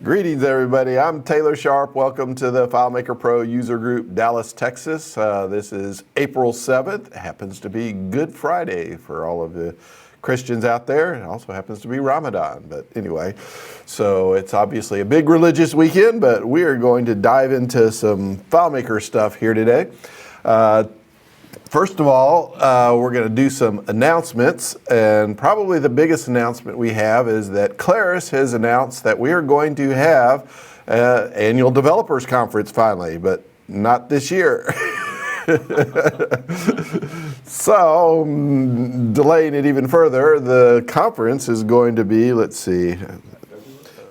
Greetings, everybody. I'm Taylor Sharp. Welcome to the FileMaker Pro user group, Dallas, Texas. This is April 7th. It happens to be Good Friday for all of the Christians out there. It also happens to be Ramadan. But anyway, so it's obviously a big religious weekend, but we are going to dive into some FileMaker stuff here today. First of all, we're going to do some announcements, and probably the biggest announcement we have is that Claris has announced that we are going to have an annual developers conference finally, but not this year. So, delaying it even further, the conference is going to be, let's see.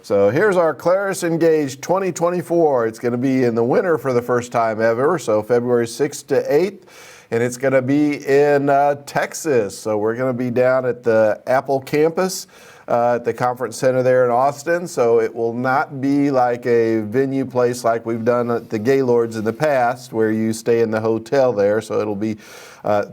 So here's our Claris Engage 2024. It's going to be in the winter for the first time ever, so February 6th to 8th. And it's going to be in Texas. So we're going to be down at the Apple campus at the conference center there in Austin. So it will not be like a venue place like we've done at the Gaylords in the past where you stay in the hotel there. So it'll be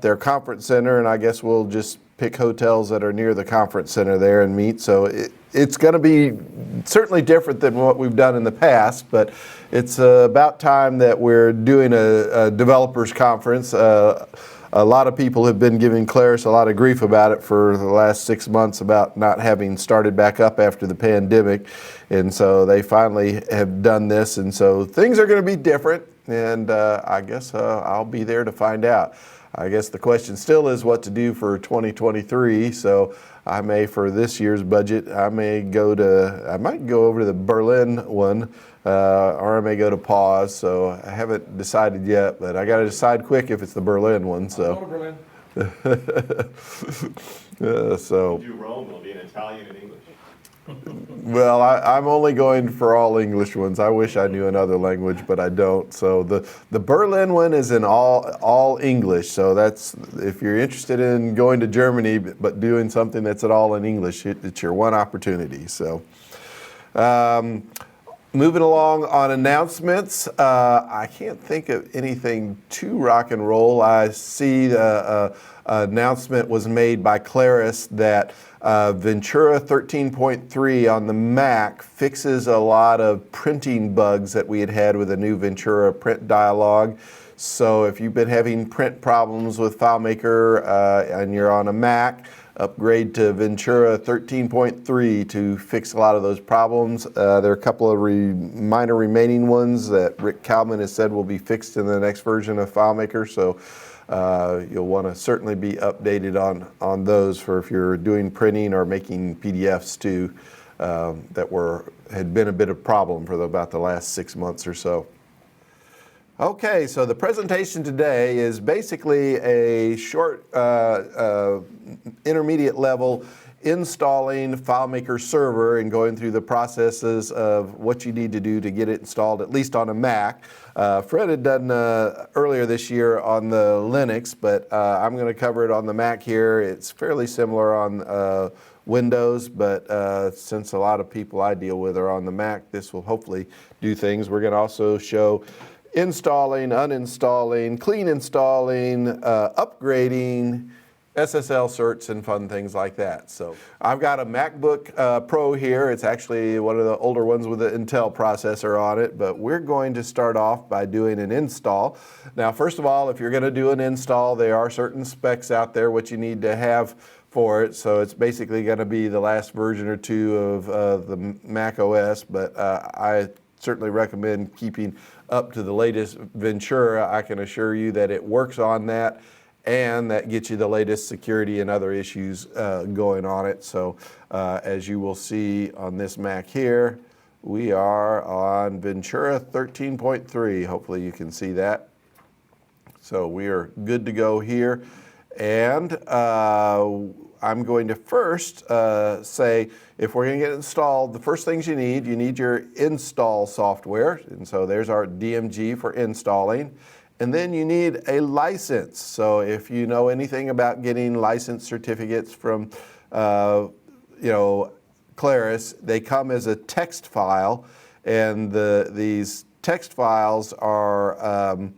their conference center, and I guess we'll just pick hotels that are near the conference center there and meet. So it's going to be certainly different than what we've done in the past, but it's about time that we're doing a developers conference. A lot of people have been giving Claris a lot of grief about it for the last 6 months about not having started back up after the pandemic, and so they finally have done this, and so things are going to be different, and I guess I'll be there to find out. I guess the question still is what to do for 2023. So I may, for this year's budget, I might go over to the Berlin one, or I may go to Pause. So I haven't decided yet, but I got to decide quick if it's the Berlin one. So. I'll go to So. Berlin. If you do Rome, it'll be in Italian and English. Well, I'm only going for all English ones. I wish I knew another language, but I don't. So the Berlin one is in all English. So that's, if you're interested in going to Germany but doing something that's at all in English, it's your one opportunity. So moving along on announcements, I can't think of anything too rock and roll. I see an announcement was made by Claris that Ventura 13.3 on the Mac fixes a lot of printing bugs that we had with a new Ventura print dialog. So if you've been having print problems with FileMaker and you're on a Mac, upgrade to Ventura 13.3 to fix a lot of those problems. There are a couple of minor remaining ones that Rick Kalman has said will be fixed in the next version of FileMaker. So you'll want to certainly be updated on those for if you're doing printing or making PDFs too, that had been a bit of a problem for about the last 6 months or so. Okay, so the presentation today is basically a short intermediate level installing FileMaker Server and going through the processes of what you need to do to get it installed, at least on a Mac. Fred had done earlier this year on the Linux, but I'm going to cover it on the Mac here. It's fairly similar on Windows, but since a lot of people I deal with are on the Mac, this will hopefully do things. We're going to also show installing, uninstalling, clean installing, upgrading, SSL certs, and fun things like that. So I've got a MacBook Pro here. It's actually one of the older ones with an Intel processor on it, but we're going to start off by doing an install. Now, first of all, if you're going to do an install, there are certain specs out there what you need to have for it. So it's basically going to be the last version or two of the Mac OS, but I certainly recommend keeping up to the latest Ventura. I can assure you that it works on that, and that gets you the latest security and other issues going on it. So as you will see on this Mac here, we are on Ventura 13.3. Hopefully you can see that. So we are good to go here. And I'm going to first say, if we're going to get it installed, the first things you need your install software. And so there's our DMG for installing. And then you need a license. So if you know anything about getting license certificates from, Claris, they come as a text file, and these text files are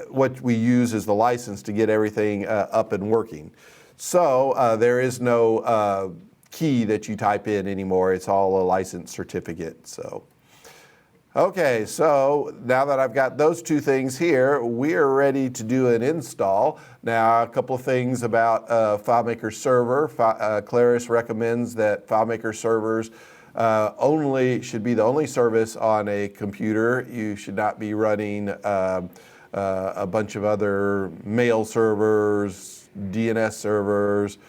what we use as the license to get everything up and working. So there is no key that you type in anymore. It's all a license certificate. So, okay, so now that I've got those two things here, we are ready to do an install. Now, a couple of things about FileMaker Server. Claris recommends that FileMaker servers should be the only service on a computer. You should not be running a bunch of other mail servers, DNS servers,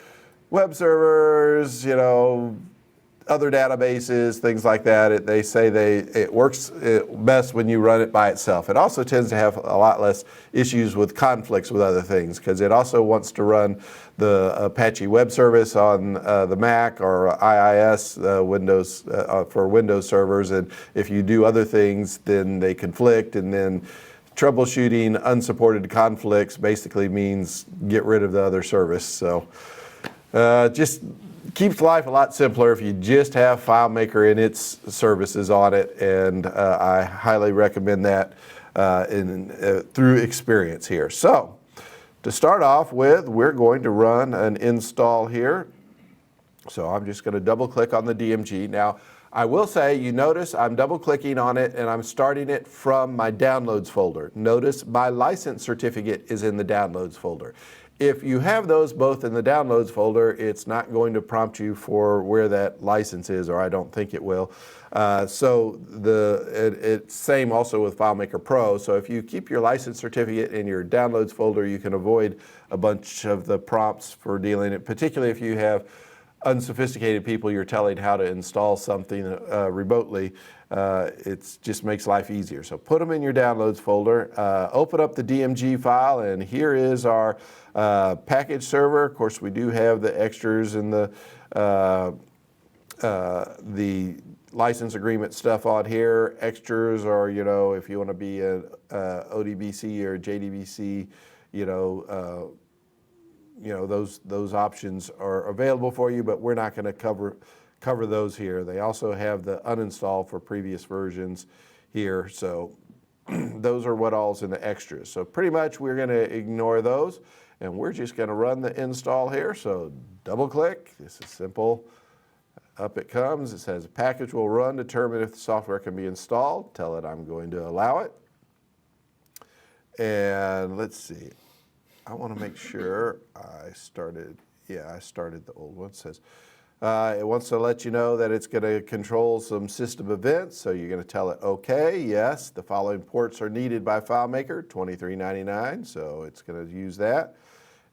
web servers, other databases, things like that. They say it works best when you run it by itself. It also tends to have a lot less issues with conflicts with other things because it also wants to run the Apache web service on the Mac or IIS Windows for Windows servers. And if you do other things, then they conflict, and then troubleshooting unsupported conflicts basically means get rid of the other service. So just keeps life a lot simpler if you just have FileMaker and its services on it, and I highly recommend that through experience here. So to start off with, we're going to run an install here. So I'm just going to double click on the DMG. Now, I will say, you notice I'm double clicking on it and I'm starting it from my downloads folder. Notice my license certificate is in the downloads folder. If you have those both in the downloads folder, it's not going to prompt you for where that license is, or I don't think it will. So it's same also with FileMaker Pro. So if you keep your license certificate in your downloads folder, you can avoid a bunch of the prompts for dealing it, particularly if you have unsophisticated people you're telling how to install something remotely. It just makes life easier. So put them in your downloads folder, open up the DMG file, and here is our package server. Of course, we do have the extras and the license agreement stuff on here. Extras are, if you want to be a ODBC or JDBC, those options are available for you, but we're not going to cover those here. They also have the uninstall for previous versions here. So those are what all's in the extras. So pretty much we're going to ignore those, and we're just going to run the install here. So double click. This is simple. Up it comes. It says package will run, determine if the software can be installed. Tell it I'm going to allow it. And let's see. I want to make sure I started the old one. It says it wants to let you know that it's going to control some system events, so you're going to tell it, okay, yes, the following ports are needed by FileMaker, 2399, so it's going to use that.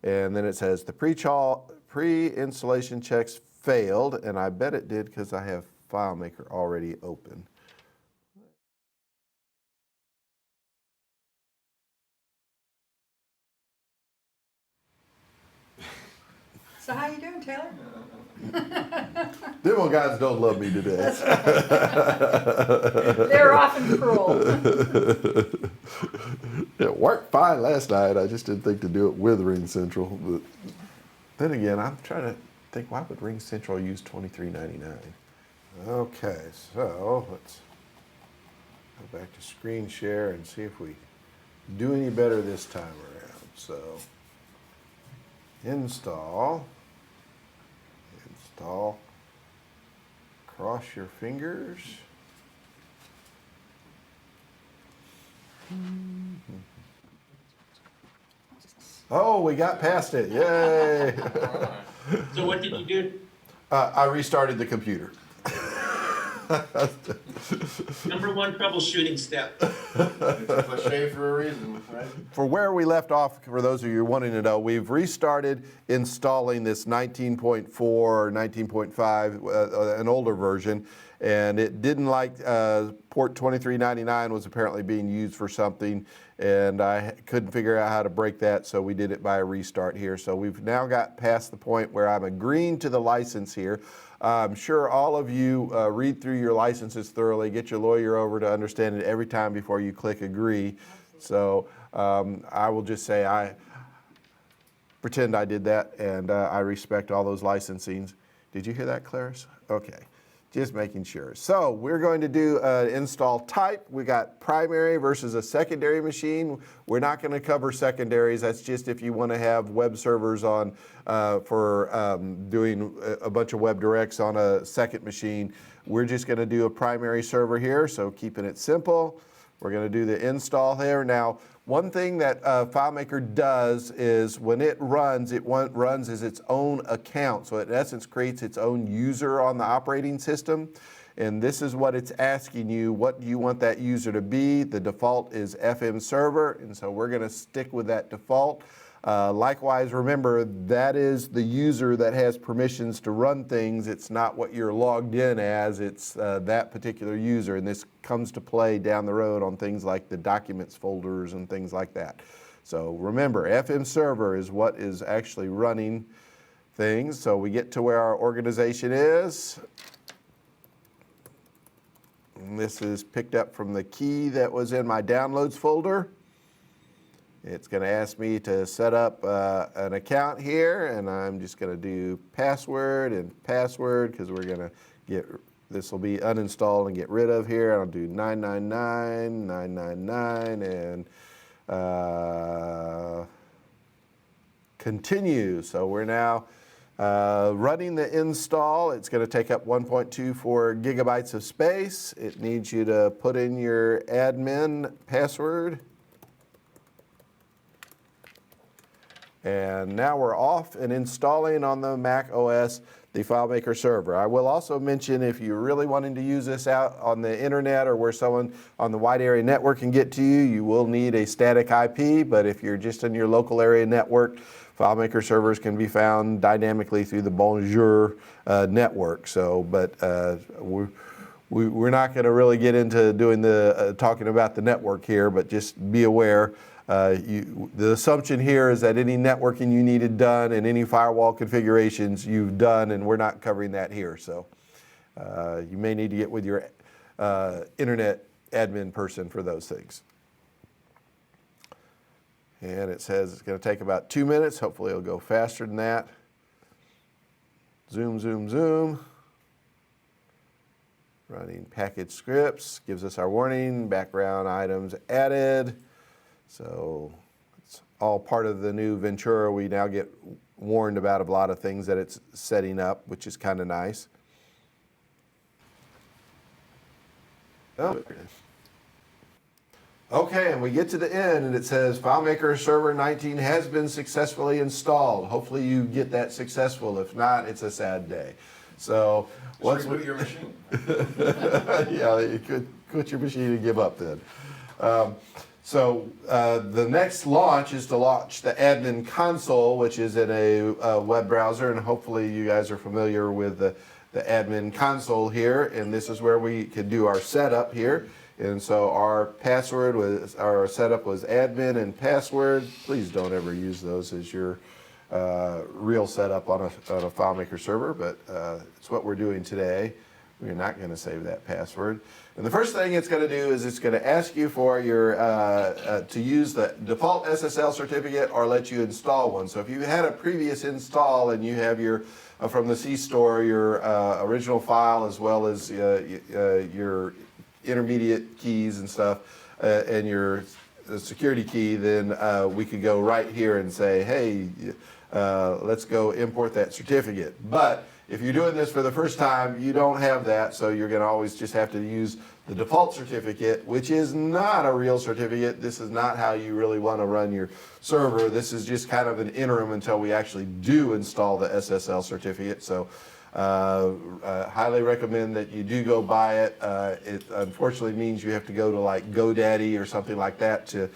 And then it says the pre-installation checks failed, and I bet it did because I have FileMaker already open. So how you doing, Taylor? Demo guys don't love me today. They're often cruel. It worked fine last night. I just didn't think to do it with Ring Central. But then again, I'm trying to think, why would Ring Central use $23.99? Okay, so let's go back to screen share and see if we do any better this time around. So install, cross your fingers. Oh, we got past it, yay. So what did you do? I restarted the computer. Number one troubleshooting step. It's a cliche for a reason, right? For where we left off, for those of you wanting to know, we've restarted installing this 19.4 or 19.5, an older version, and it didn't like port 2399 was apparently being used for something, and I couldn't figure out how to break that, so we did it by a restart here. So we've now got past the point where I'm agreeing to the license here. I'm sure all of you read through your licenses thoroughly, get your lawyer over to understand it every time before you click agree. So I will just say I pretend I did that, and I respect all those licensings. Did you hear that, Clarice? Okay. Just making sure. So we're going to do an install type. We got primary versus a secondary machine. We're not going to cover secondaries. That's just if you want to have web servers on for doing a bunch of web directs on a second machine. We're just going to do a primary server here, so keeping it simple. We're going to do the install here. Now, one thing that FileMaker does is when it runs as its own account. So it, in essence, creates its own user on the operating system. And this is what it's asking you. What do you want that user to be? The default is FM Server, and so we're going to stick with that default. Likewise, remember, that is the user that has permissions to run things. It's not what you're logged in as. It's that particular user, and this comes to play down the road on things like the documents folders and things like that. So remember, FM Server is what is actually running things. So we get to where our organization is. And this is picked up from the key that was in my downloads folder. It's going to ask me to set up an account here, and I'm just going to do password and password because we're going to get, this will be uninstalled and get rid of here. I'll do 999, 999, and continue. So we're now running the install. It's going to take up 1.24 gigabytes of space. It needs you to put in your admin password. And now we're off and installing on the Mac OS the FileMaker Server. I will also mention, if you're really wanting to use this out on the internet or where someone on the wide area network can get to you, you will need a static IP, but if you're just in your local area network, FileMaker servers can be found dynamically through the Bonjour network. So, but we're not going to really get into doing the talking about the network here, but just be aware. The assumption here is that any networking you needed done and any firewall configurations you've done, and we're not covering that here. So you may need to get with your internet admin person for those things. And it says it's going to take about 2 minutes. Hopefully it'll go faster than that. Zoom, zoom, zoom. Running package scripts, gives us our warning, background items added. So it's all part of the new Ventura. We now get warned about a lot of things that it's setting up, which is kind of nice. Oh. Okay, and we get to the end, and it says FileMaker Server 19 has been successfully installed. Hopefully you get that successful. If not, it's a sad day. So once reboot your machine. yeah, you could quit your machine and give up then. So the next launch is to launch the admin console, which is in a web browser, and hopefully you guys are familiar with the admin console here, and this is where we could do our setup here. And so our setup was admin and password. Please don't ever use those as your real setup on a FileMaker server, but it's what we're doing today. We're not going to save that password. And the first thing it's going to do is it's going to ask you for your to use the default SSL certificate or let you install one. So if you had a previous install and you have your from the C store your original file as well as your intermediate keys and stuff and your security key, then we could go right here and say, hey, let's go import that certificate. But if you're doing this for the first time, you don't have that, so you're going to always just have to use the default certificate, which is not a real certificate. This is not how you really want to run your server. This is just kind of an interim until we actually do install the SSL certificate. So highly recommend that you do go buy it. It unfortunately means you have to go to like GoDaddy or something like that to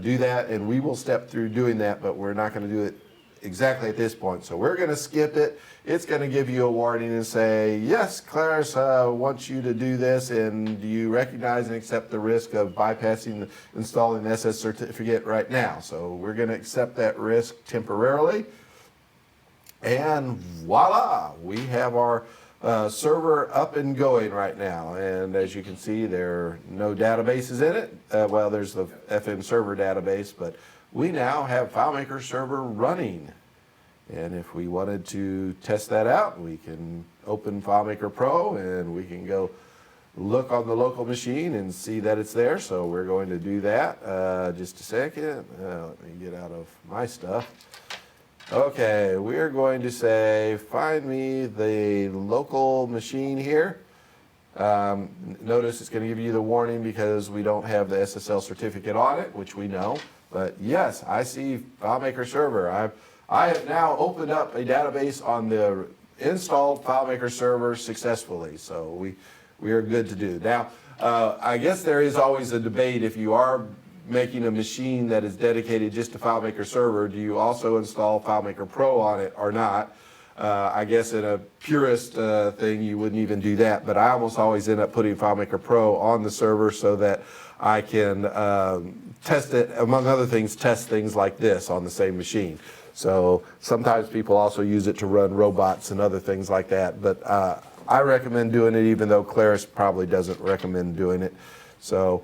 do that, and we will step through doing that, but we're not going to do it exactly at this point. So we're going to skip it. It's going to give you a warning and say, yes, Claris wants you to do this, and do you recognize and accept the risk of bypassing installing the SS certificate right now? So we're going to accept that risk temporarily. And voila, we have our server up and going right now. And as you can see, there are no databases in it. Well, there's the FM server database, but we now have FileMaker Server running. And if we wanted to test that out, we can open FileMaker Pro and we can go look on the local machine and see that it's there. So we're going to do that. Just a second. Let me get out of my stuff. Okay, we're going to say, find me the local machine here. Notice it's going to give you the warning because we don't have the SSL certificate on it, which we know. But yes, I see FileMaker Server. I have now opened up a database on the installed FileMaker Server successfully. So we are good to do. Now, I guess there is always a debate if you are making a machine that is dedicated just to FileMaker Server, do you also install FileMaker Pro on it or not? I guess in a purist thing, you wouldn't even do that, but I almost always end up putting FileMaker Pro on the server so that I can test it, among other things, test things like this on the same machine. So sometimes people also use it to run robots and other things like that, but I recommend doing it even though Claris probably doesn't recommend doing it. So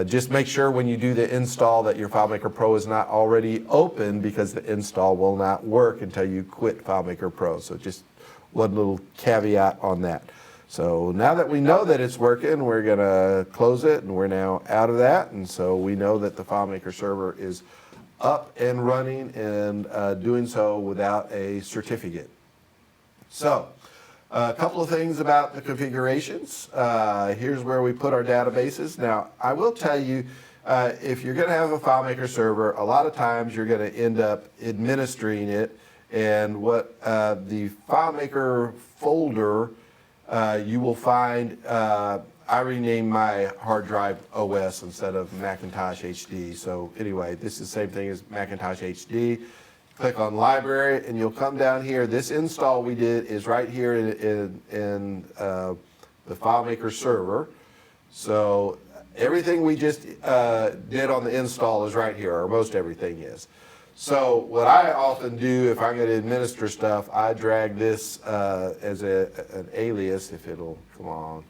just make sure when you do the install that your FileMaker Pro is not already open because the install will not work until you quit FileMaker Pro. So just one little caveat on that. So now that we know that it's working, we're going to close it and we're now out of that. And so we know that the FileMaker Server is up and running and doing so without a certificate. So a couple of things about the configurations. Here's where we put our databases. Now, I will tell you, if you're going to have a FileMaker Server, a lot of times you're going to end up administering it. And what the FileMaker folder, you will find, I renamed my hard drive OS instead of Macintosh HD. So anyway, this is the same thing as Macintosh HD. Click on Library, and you'll come down here. This install we did is right here in the FileMaker Server. So everything we just did on the install is right here, or most everything is. So what I often do if I'm going to administer stuff, I drag this as an alias, if it'll come on,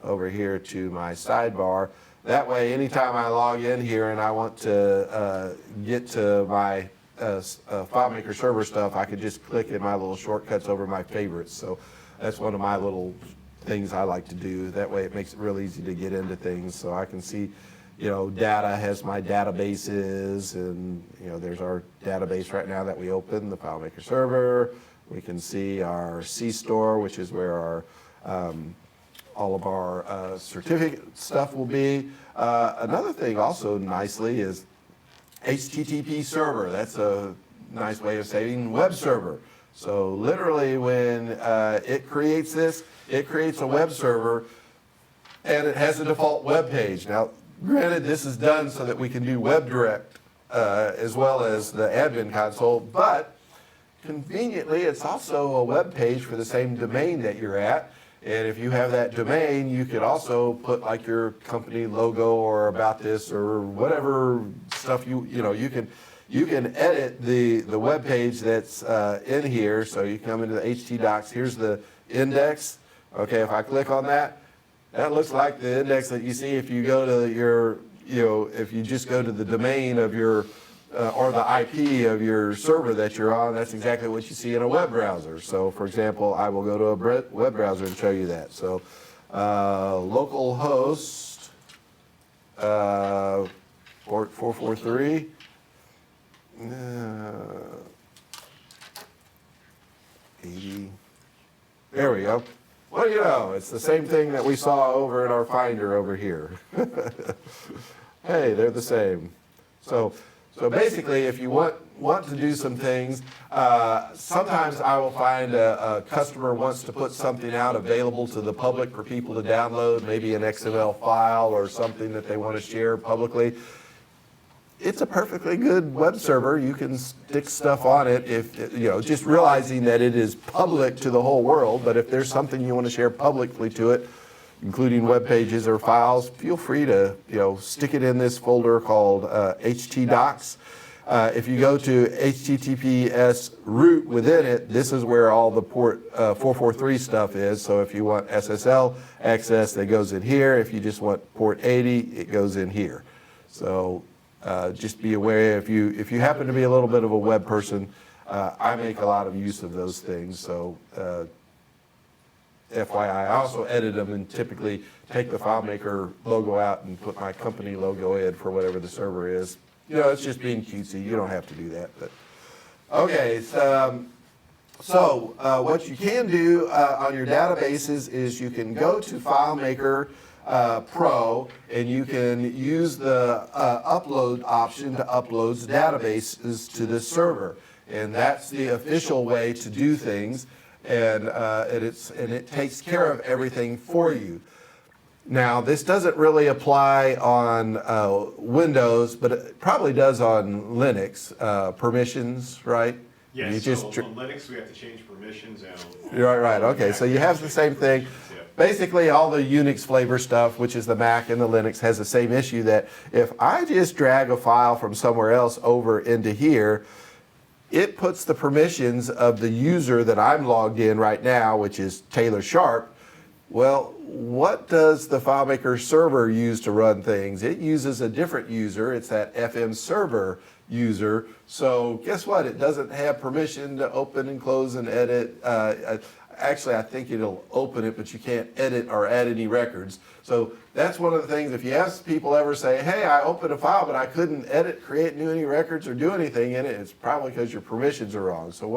over here to my sidebar. That way, anytime I log in here and I want to get to my FileMaker Server stuff, I could just click in my little shortcuts over my favorites. So that's one of my little things I like to do. That way it makes it real easy to get into things. So I can see, you know, data has my databases, and you know, there's our database right now that we opened, the FileMaker Server. We can see our C store, which is where our all of our certificate stuff will be. Another thing also nicely is HTTP server. That's a nice way of saying web server. So literally when it creates this, it creates a web server and it has a default web page. Now, granted, this is done so that we can do WebDirect as well as the admin console, but conveniently, it's also a web page for the same domain that you're at. And if you have that domain, you could also put like your company logo or about this or whatever stuff you can edit the web page that's in here. So you come into the HT docs. Here's the index. Okay, if I click on that, that looks like the index that you see if you go to your, if you just go to the domain of your or the IP of your server that you're on. That's exactly what you see in a web browser. So for example, I will go to a web browser and show you that. So localhost port 443. There we go. Well, you know, it's the same thing that we saw over in our Finder over here. Hey, they're the same. So basically, if you want to do some things, sometimes I will find a customer wants to put something out available to the public for people to download, maybe an XML file or something that they want to share publicly. It's a perfectly good web server. You can stick stuff on it if, just realizing that it is public to the whole world. But if there's something you want to share publicly to it, including web pages or files, feel free to, stick it in this folder called HT docs. If you go to HTTPS root within it, this is where all the port 443 stuff is. So if you want SSL access, that goes in here. If you just want port 80, it goes in here. So just be aware if you happen to be a little bit of a web person, I make a lot of use of those things, so FYI, I also edit them and typically take the FileMaker logo out and put my company logo in for whatever the server is. You know, it's just being cutesy. You don't have to do that. But okay, so what you can do on your databases is you can go to FileMaker Pro and you can use the upload option to upload databases to the server. And that's the official way to do things. And it takes care of everything for you. Now, this doesn't really apply on Windows, but it probably does on Linux. Permissions, right? Yeah, You so just on Linux we have to change permissions and right. Okay, so you have the same thing. Yeah. Basically, all the Unix flavor stuff, which is the Mac and the Linux, has the same issue that if I just drag a file from somewhere else over into here, it puts the permissions of the user that I'm logged in right now, which is Taylor Sharp. Well, what does the FileMaker server use to run things? It uses a different user. It's that FM server user. So guess what? It doesn't have permission to open and close and edit. Actually, I think it'll open it, but you can't edit or add any records. So that's one of the things, if you ask people ever say, hey, I opened a file, but I couldn't edit, create any records, or do anything in it, it's probably because your permissions are wrong. So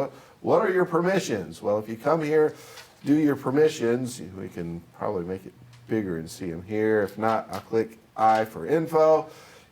what are your permissions? Well, if you come here, do your permissions, we can probably make it bigger and see them here. If not, I'll click I for info.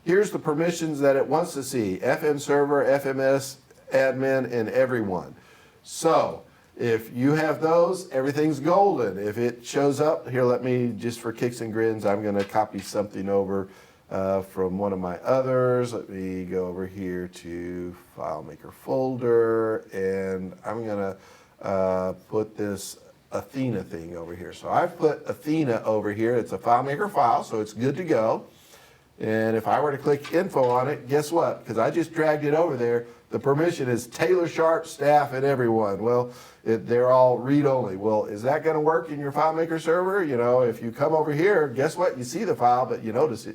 Here's the permissions that it wants to see: FM server, FMS, admin, and everyone. So if you have those, everything's golden. If it shows up, here, let me, just for kicks and grins, I'm going to copy something over from one of my others. Let me go over here to FileMaker folder, and I'm going to put this Athena thing over here. So I've put Athena over here. It's a FileMaker file, so it's good to go. And if I were to click info on it, guess what? Because I just dragged it over there, the permission is Taylor Sharp, staff, and everyone. Well, they're all read-only. Well, is that going to work in your FileMaker server? You know, if you come over here, guess what? You see the file, but you notice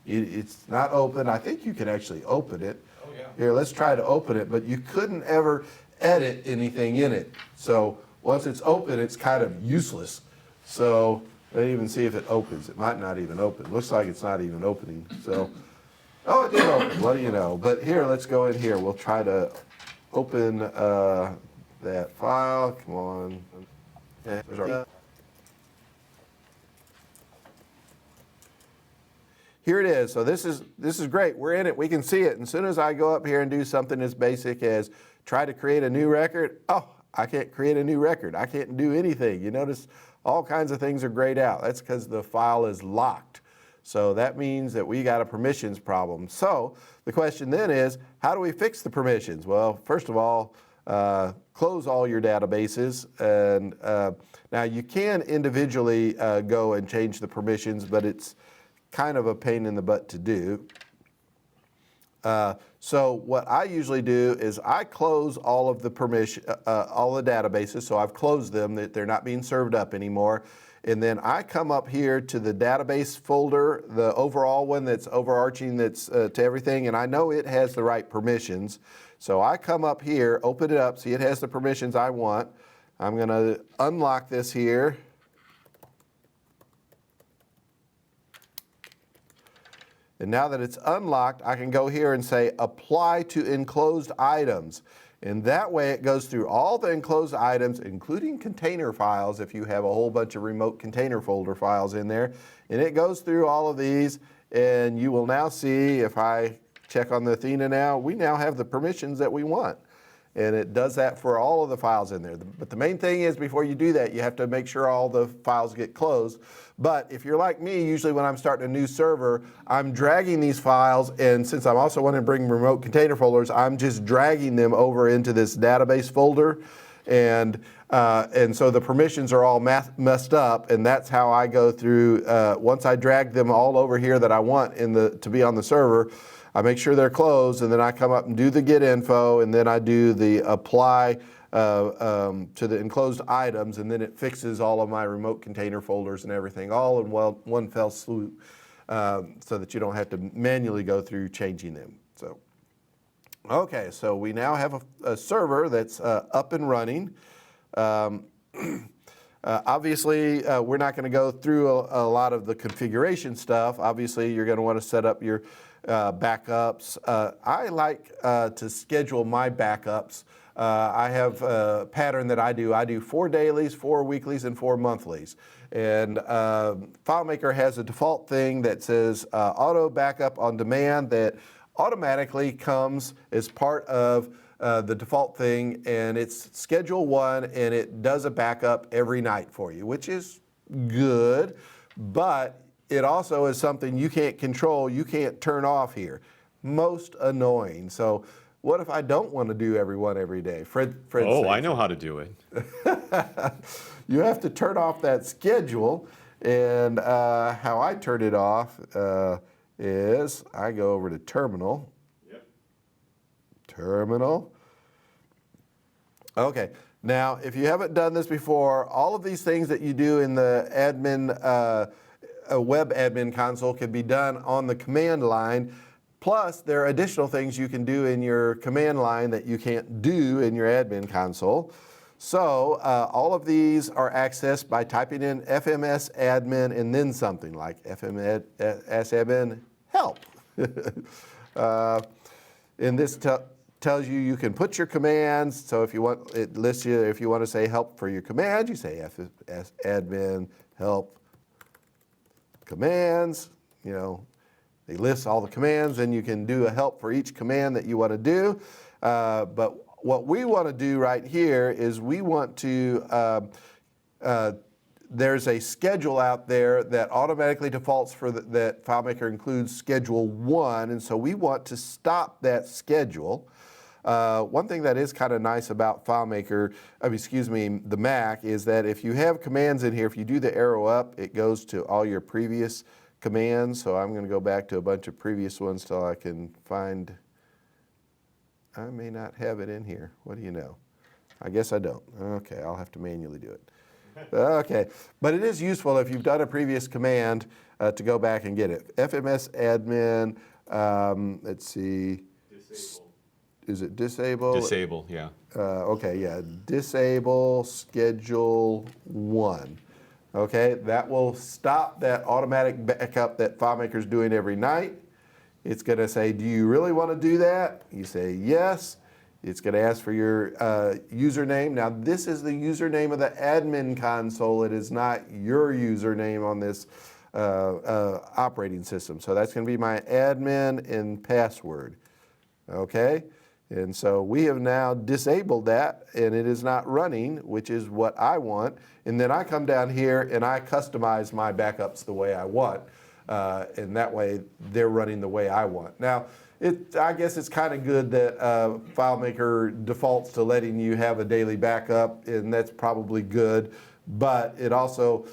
it's not open. I think you can actually open it. Oh, yeah. Here, let's try to open it, but you couldn't ever edit anything in it. So once it's open, it's kind of useless. So let's even see if it opens. It might not even open. Looks like it's not even opening. So, oh, it did open. What do you know? But here, let's go in here. We'll try to open that file. Come on. Yeah, there's our, here it is. So this is great. We're in it. We can see it. And as soon as I go up here and do something as basic as try to create a new record, oh, I can't create a new record. I can't do anything. You notice all kinds of things are grayed out. That's because the file is locked. So that means that we got a permissions problem. So the question then is, how do we fix the permissions? Well, first of all, close all your databases. And now you can individually go and change the permissions, but it's kind of a pain in the butt to do. So what I usually do is I close all of the all the databases. So I've closed them; that they're not being served up anymore. And then I come up here to the database folder, the overall one that's overarching, that's to everything, and I know it has the right permissions. So I come up here, open it up, see it has the permissions I want. I'm going to unlock this here. And now that it's unlocked, I can go here and say apply to enclosed items. And that way it goes through all the enclosed items, including container files, if you have a whole bunch of remote container folder files in there. And it goes through all of these, and you will now see, if I check on the Athena now, we now have the permissions that we want. And it does that for all of the files in there. But the main thing is, before you do that, you have to make sure all the files get closed. But if you're like me, usually when I'm starting a new server, I'm dragging these files, and since I'm also wanting to bring remote container folders, I'm just dragging them over into this database folder. And so the permissions are all messed up, and that's how I go through. Once I drag them all over here that I want to be on the server, I make sure they're closed, and then I come up and do the get info, and then I do the apply to the enclosed items, and then it fixes all of my remote container folders and everything all in one fell swoop, so that you don't have to manually go through changing them. So Okay, so we now have a server that's up and running. Obviously, we're not going to go through a lot of the configuration stuff. Obviously, you're going to want to set up your backups. I like to schedule my backups. I have a pattern that I do. I do 4 dailies, 4 weeklies, and 4 monthlies. And FileMaker has a default thing that says auto backup on demand that automatically comes as part of the default thing, and it's schedule 1, and it does a backup every night for you, which is good, but it also is something you can't control, you can't turn off here. Most annoying. So what if I don't want to do everyone every day? Fred Oh, I says- know how to do it. You have to turn off that schedule, and how I turn it off is I go over to Terminal. Yep. Terminal. Okay, now if you haven't done this before, all of these things that you do in the admin, web admin console can be done on the command line. Plus, there are additional things you can do in your command line that you can't do in your admin console. So all of these are accessed by typing in FMS admin and then something like FMS admin help. And this tells you can put your commands. So if you want, it lists you, if you want to say help for your command, you say FMS admin help commands. You know, it lists all the commands, and you can do a help for each command that you want to do. But what we want to do right here is we want to, there's a schedule out there that automatically defaults for that FileMaker includes schedule 1, and so we want to stop that schedule. One thing that is kind of nice about FileMaker, the Mac, is that if you have commands in here, if you do the arrow up, it goes to all your previous commands. So I'm going to go back to a bunch of previous ones till I can find. I may not have it in here. What do you know? I guess I don't. Okay, I'll have to manually do it. Okay, but it is useful if you've done a previous command to go back and get it. FMS admin, let's see. Disable. Is it disable? Disable, yeah. Okay, yeah, disable schedule 1. Okay, that will stop that automatic backup that FileMaker's doing every night. It's going to say, do you really want to do that? You say yes. It's going to ask for your username. Now, this is the username of the admin console. It is not your username on this operating system. So that's going to be my admin and password. Okay? And so we have now disabled that, and it is not running, which is what I want. And then I come down here and I customize my backups the way I want. And that way they're running the way I want. Now, I guess it's kind of good that FileMaker defaults to letting you have a daily backup, and that's probably good. But it also,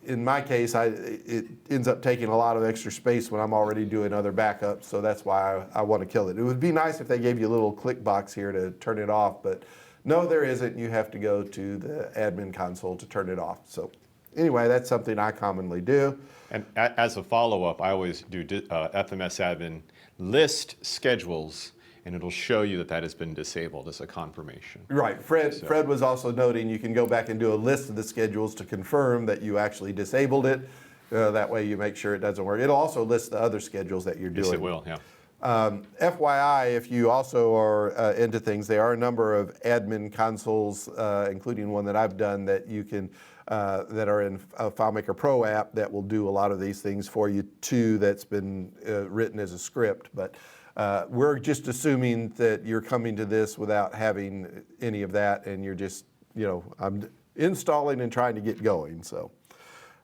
in my case, it ends up taking a lot of extra space when I'm already doing other backups, so that's why I want to kill it. It would be nice if they gave you a little click box here to turn it off, but no, there isn't. You have to go to the admin console to turn it off. So anyway, that's something I commonly do. And as a follow-up, I always do FMS admin list schedules, and it'll show you that that has been disabled as a confirmation. Right. Fred was also noting you can go back and do a list of the schedules to confirm that you actually disabled it. That way you make sure it doesn't work. It'll also list the other schedules that you're doing. Yes, it will, yeah. FYI, if you also are into things, there are a number of admin consoles, including one that I've done that you can, that are in a FileMaker Pro app that will do a lot of these things for you too. That's been written as a script, but we're just assuming that you're coming to this without having any of that, and you're just, I'm installing and trying to get going. So.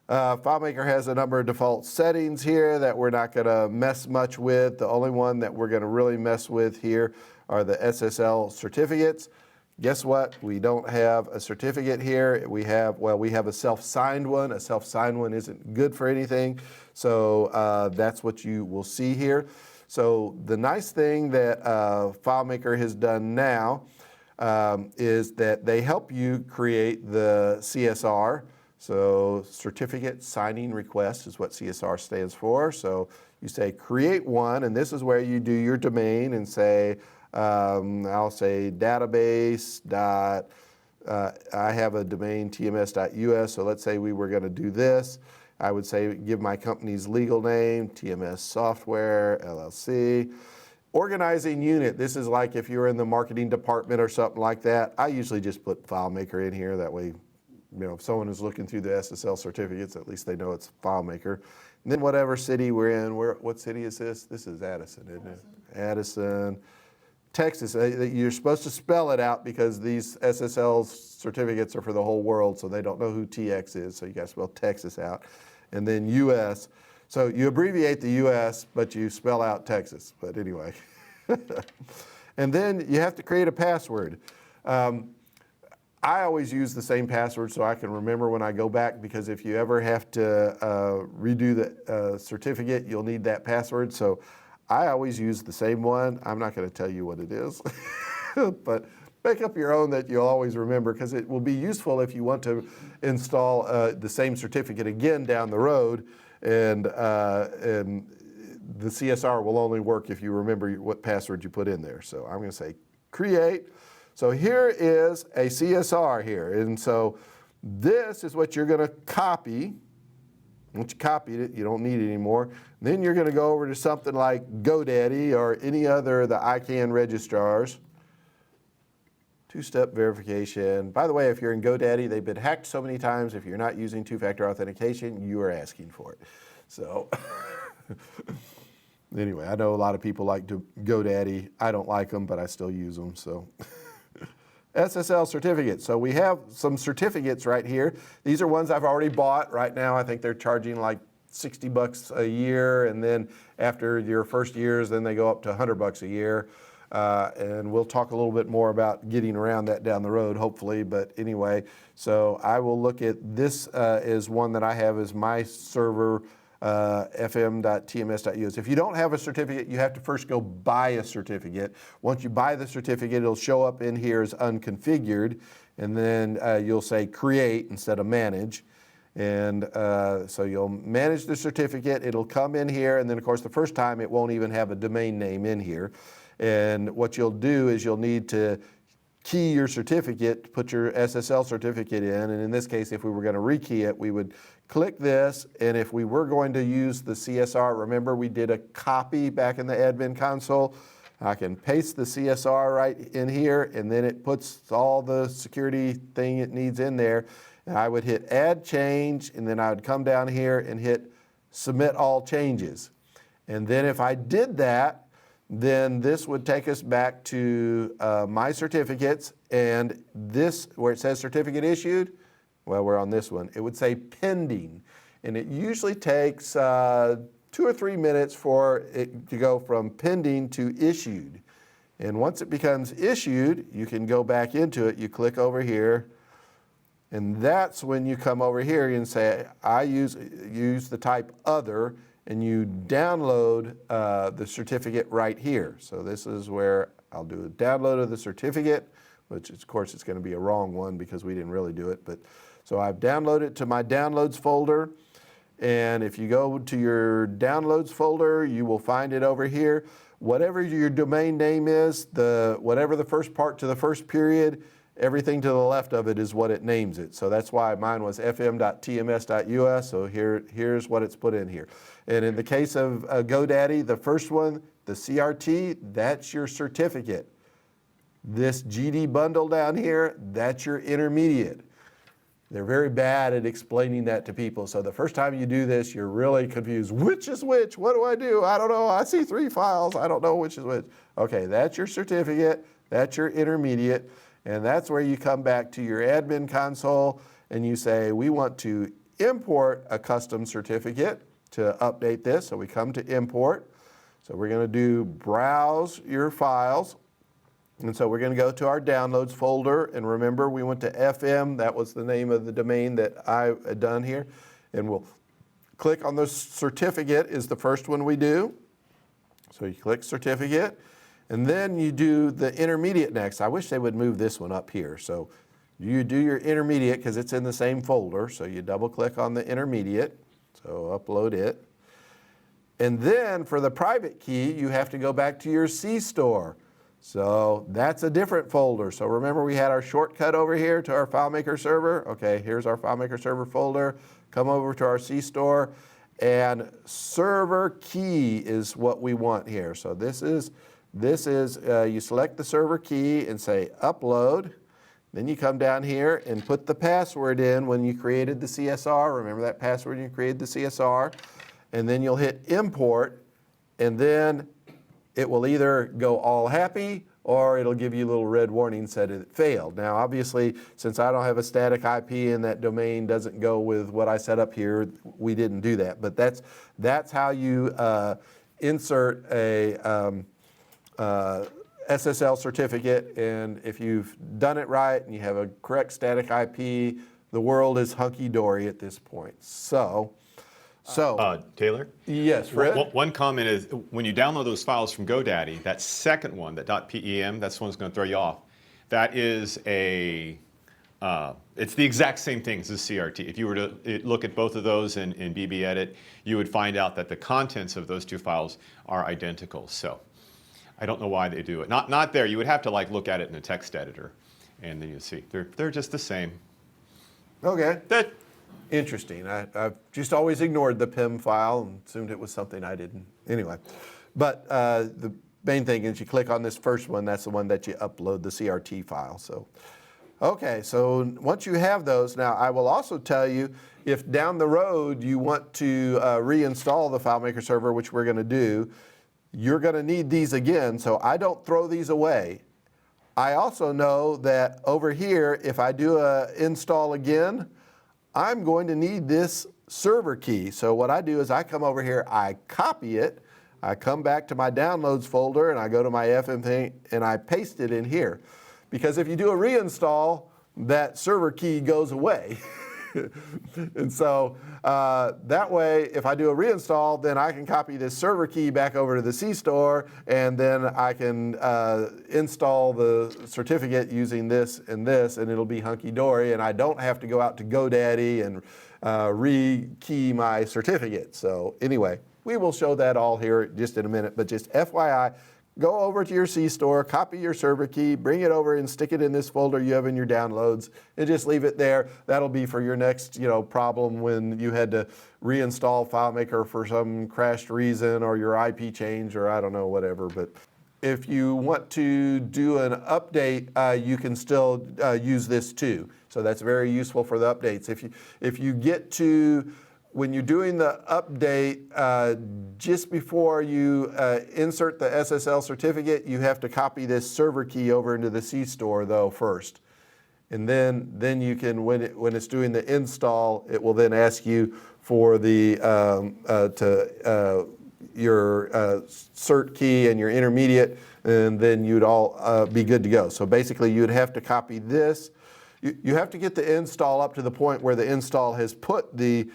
FileMaker has a number of default settings here that we're not going to mess much with. The only one that we're going to really mess with here are the SSL certificates. Guess what? We don't have a certificate here. We have a self-signed one. A self-signed one isn't good for anything. So that's what you will see here. So the nice thing that FileMaker has done now is that they help you create the CSR. So certificate signing request is what CSR stands for. So you say create one, and this is where you do your domain and say, I'll say database dot, I have a domain tms.us, so let's say we were going to do this. I would say give my company's legal name, TMS Software, LLC. Organizing unit, this is like if you're in the marketing department or something like that. I usually just put FileMaker in here. That way, if someone is looking through the SSL certificates, at least they know it's FileMaker. And then whatever city we're in, what city is this? This is Addison, isn't it? Addison, Texas. You're supposed to spell it out because these SSL certificates are for the whole world, so they don't know who TX is, so you got to spell Texas out. And then US. So you abbreviate the US, but you spell out Texas. But anyway. And then you have to create a password. I always use the same password so I can remember when I go back, because if you ever have to redo the certificate, you'll need that password. So I always use the same one. I'm not going to tell you what it is, but make up your own that you'll always remember, because it will be useful if you want to install the same certificate again down the road, and the CSR will only work if you remember what password you put in there. So I'm going to say create. So here is a CSR here, and so this is what you're going to copy. Once you copied it, you don't need it anymore. Then you're going to go over to something like GoDaddy or any other of the ICANN registrars. Two-step verification. By the way, if you're in GoDaddy, they've been hacked so many times. If you're not using two-factor authentication, you are asking for it. So anyway, I know a lot of people like GoDaddy. I don't like them, but I still use them. So SSL certificates. So we have some certificates right here. These are ones I've already bought. Right now, I think they're charging like $60 a year, and then after your first years, then they go up to $100 a year. And we'll talk a little bit more about getting around that down the road, hopefully. But anyway, so I will look at this as one that I have as my server, fm.tms.us. If you don't have a certificate, you have to first go buy a certificate. Once you buy the certificate, it'll show up in here as unconfigured, and then you'll say create instead of manage. And so you'll manage the certificate. It'll come in here, and then of course the first time it won't even have a domain name in here. And what you'll do is you'll need to key your certificate, put your SSL certificate in, and in this case, if we were going to rekey it, we would click this, and if we were going to use the CSR, remember we did a copy back in the admin console, I can paste the CSR right in here, and then it puts all the security thing it needs in there, and I would hit add change, and then I would come down here and hit submit all changes. And then if I did that, then this would take us back to my certificates, and this, where it says certificate issued, well, we're on this one, it would say pending. And it usually takes 2 or 3 minutes for it to go from pending to issued. And once it becomes issued, you can go back into it, you click over here, and that's when you come over here and say, I use the type other, and you download the certificate right here. So this is where I'll do a download of the certificate, which of course it's going to be a wrong one because we didn't really do it. But so I've downloaded it to my downloads folder, and if you go to your downloads folder, you will find it over here. Whatever your domain name is, whatever the first part to the first period, everything to the left of it is what it names it. So that's why mine was fm.tms.us. So here's what it's put in here. And in the case of GoDaddy, the first one, the CRT, that's your certificate. This GD bundle down here, that's your intermediate. They're very bad at explaining that to people. So the first time you do this, you're really confused. Which is which? What do I do? I don't know. I see 3 files. I don't know which is which. Okay, that's your certificate. That's your intermediate. And that's where you come back to your admin console and you say, we want to import a custom certificate to update this. So we come to import. So we're going to do browse your files. And so we're going to go to our downloads folder. And remember, we went to FM. That was the name of the domain that I had done here. And we'll click on the certificate is the first one we do. So you click certificate. And then you do the intermediate next. I wish they would move this one up here. So You do your intermediate because it's in the same folder. So you double click on the intermediate. So upload it. And then for the private key, you have to go back to your C store. So that's a different folder. So remember we had our shortcut over here to our FileMaker Server. Okay, here's our FileMaker Server folder. Come over to our C store, and server key is what we want here. So this is you select the server key and say upload. Then you come down here and put the password in when you created the CSR. Remember that password when you created the CSR. And then you'll hit import, and then it will either go all happy or it'll give you a little red warning said it failed. Now obviously, since I don't have a static IP and that domain doesn't go with what I set up here, we didn't do that. But that's how you insert a SSL certificate, and if you've done it right and you have a correct static IP, the world is hunky-dory at this point. So Taylor? yes, Fred? One comment is when you download those files from GoDaddy, that second one, that .pem, that's the one that's going to throw you off. That is it's the exact same thing as the CRT. If you were to look at both of those in BBEdit, you would find out that the contents of those two files are identical. So I don't know why they do it. Not there. You would have to look at it in a text editor, and then you see they're just the same. Okay. Interesting. I've just always ignored the PIM file and assumed it was something I didn't. Anyway, but the main thing is you click on this first one. That's the one that you upload the CRT file. So, okay. So once you have those, now I will also tell you if down the road you want to reinstall the FileMaker Server, which we're going to do, you're going to need these again. So I don't throw these away. I also know that over here, if I do a install again, I'm going to need this server key. So what I do is I come over here, I copy it, I come back to my downloads folder, and I go to my FMP and I paste it in here. Because if you do a reinstall, that server key goes away. And so that way, if I do a reinstall, then I can copy this server key back over to the C store, and then I can install the certificate using this, and it'll be hunky-dory, and I don't have to go out to GoDaddy and re-key my certificate. So anyway, we will show that all here just in a minute, but just FYI, go over to your C store, copy your server key, bring it over and stick it in this folder you have in your downloads, and just leave it there. That'll be for your next, problem when you had to reinstall FileMaker for some crashed reason or your IP change or I don't know, whatever. But if you want to do an update, you can still use this too. So that's very useful for the updates. If you get to when you're doing the update, just before you insert the SSL certificate, you have to copy this server key over into the C store though first. And then you can, when it's doing the install, it will then ask you for the your cert key and your intermediate, and then you'd all be good to go. So basically you'd have to copy this. You have to get the install up to the point where the install has put the